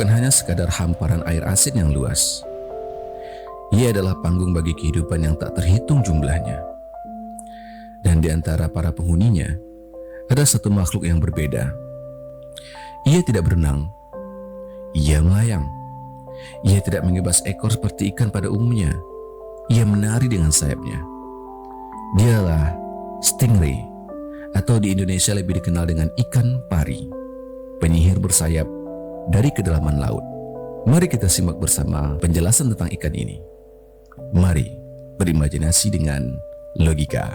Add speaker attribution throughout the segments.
Speaker 1: bukan hanya sekadar hamparan air asin yang luas. Ia adalah panggung bagi kehidupan yang tak terhitung jumlahnya. Dan di antara para penghuninya, ada satu makhluk yang berbeda. Ia tidak berenang. Ia melayang. Ia tidak mengibas ekor seperti ikan pada umumnya. Ia menari dengan sayapnya. Dialah stingray, atau di Indonesia lebih dikenal dengan ikan pari, penyihir bersayap dari kedalaman laut. Mari kita simak bersama penjelasan tentang ikan ini. Mari berimajinasi dengan logika.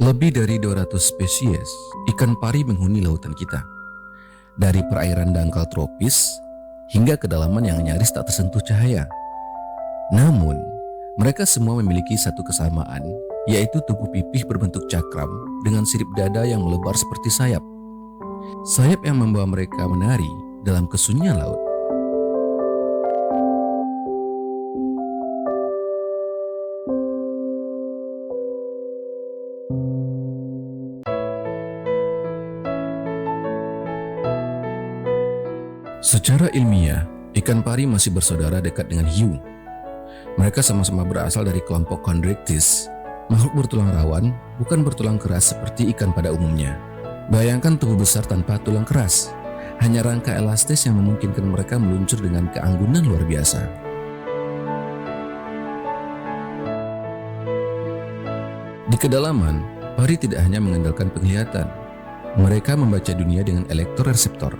Speaker 1: Lebih dari 200 spesies ikan pari menghuni lautan kita. Dari perairan dangkal tropis hingga kedalaman yang nyaris tak tersentuh cahaya. Namun, mereka semua memiliki satu kesamaan, yaitu tubuh pipih berbentuk cakram dengan sirip dada yang melebar seperti sayap. Sayap yang membawa mereka menari dalam kesunyian laut. Secara ilmiah, ikan pari masih bersaudara dekat dengan hiu. Mereka sama-sama berasal dari kelompok Chondrichthyes, makhluk bertulang rawan, bukan bertulang keras seperti ikan pada umumnya. Bayangkan tubuh besar tanpa tulang keras, hanya rangka elastis yang memungkinkan mereka meluncur dengan keanggunan luar biasa. Di kedalaman, pari tidak hanya mengandalkan penglihatan. Mereka membaca dunia dengan elektroreseptor,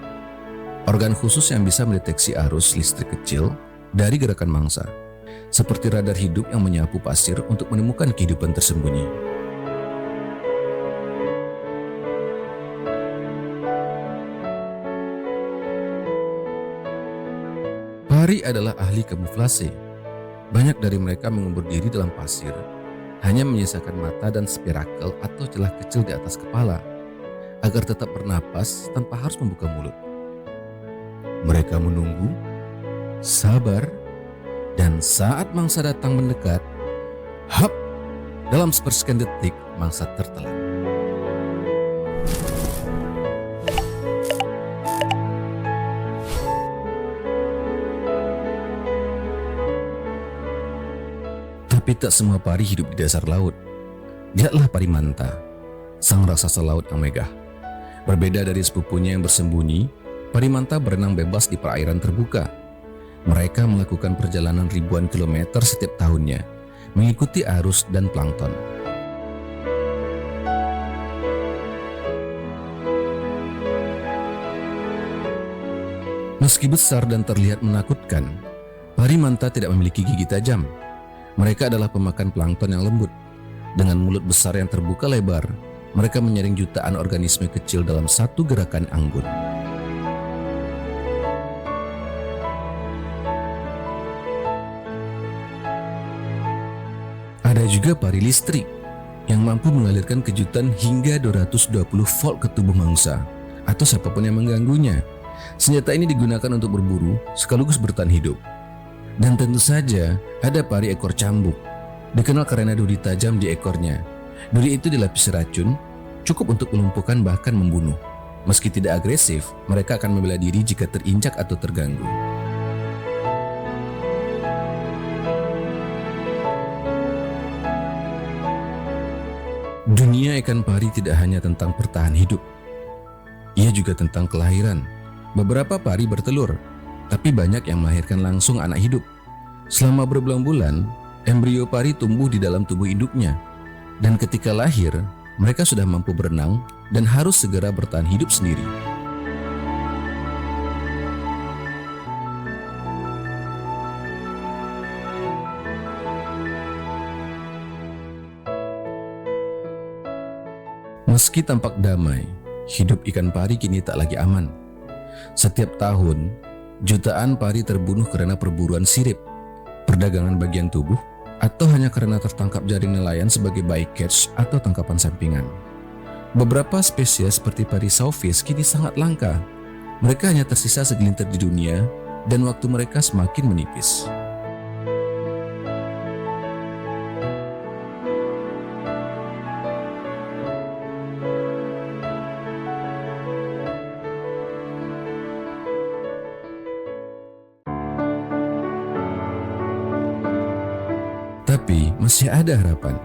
Speaker 1: organ khusus yang bisa mendeteksi arus listrik kecil dari gerakan mangsa, seperti radar hidup yang menyapu pasir untuk menemukan kehidupan tersembunyi. Pari adalah ahli kamuflase. Banyak dari mereka mengubur diri dalam pasir, hanya menyisakan mata dan spirakel atau celah kecil di atas kepala, agar tetap bernapas tanpa harus membuka mulut. Mereka menunggu, sabar, dan saat mangsa datang mendekat, hap, dalam sepersekian detik mangsa tertelan. Tapi tak semua pari hidup di dasar laut. Lihatlah pari manta, sang raksasa laut yang megah. Berbeda dari sepupunya yang bersembunyi, pari manta berenang bebas di perairan terbuka. Mereka melakukan perjalanan ribuan kilometer setiap tahunnya, mengikuti arus dan plankton. Meski besar dan terlihat menakutkan, pari manta tidak memiliki gigi tajam. Mereka adalah pemakan plankton yang lembut. Dengan mulut besar yang terbuka lebar, mereka menyaring jutaan organisme kecil dalam satu gerakan anggun. Ada juga pari listrik yang mampu mengalirkan kejutan hingga 220 volt ke tubuh mangsa atau siapapun yang mengganggunya. Senjata ini digunakan untuk berburu sekaligus bertahan hidup. Dan tentu saja ada pari ekor cambuk, dikenal karena duri tajam di ekornya. Duri itu dilapisi racun, cukup untuk melumpuhkan bahkan membunuh. Meski tidak agresif, mereka akan membela diri jika terinjak atau terganggu. Dunia ikan pari tidak hanya tentang bertahan hidup. Ia juga tentang kelahiran. Beberapa pari bertelur, tapi banyak yang melahirkan langsung anak hidup. Selama berbulan-bulan, embrio pari tumbuh di dalam tubuh induknya. Dan ketika lahir, mereka sudah mampu berenang dan harus segera bertahan hidup sendiri. Meski tampak damai, hidup ikan pari kini tak lagi aman. Setiap tahun, jutaan pari terbunuh karena perburuan sirip, perdagangan bagian tubuh, atau hanya karena tertangkap jaring nelayan sebagai bycatch atau tangkapan sampingan. Beberapa spesies seperti pari sawfish kini sangat langka. Mereka hanya tersisa segelintir di dunia dan waktu mereka semakin menipis. Tapi masih ada harapan.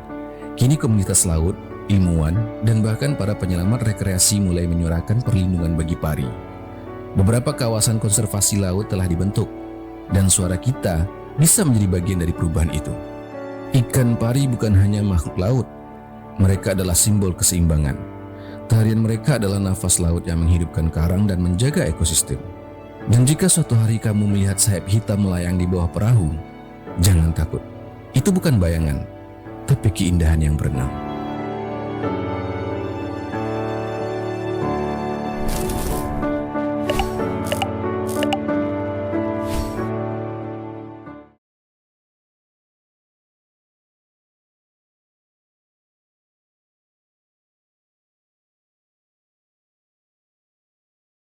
Speaker 1: Kini komunitas laut, ilmuwan, dan bahkan para penyelamat rekreasi mulai menyuarakan perlindungan bagi pari. Beberapa kawasan konservasi laut telah dibentuk, dan suara kita bisa menjadi bagian dari perubahan itu. Ikan pari bukan hanya makhluk laut, mereka adalah simbol keseimbangan. Tarian mereka adalah nafas laut yang menghidupkan karang dan menjaga ekosistem. Dan jika suatu hari kamu melihat sayap hitam melayang di bawah perahu, jangan takut. Itu bukan bayangan, tapi keindahan yang berenang.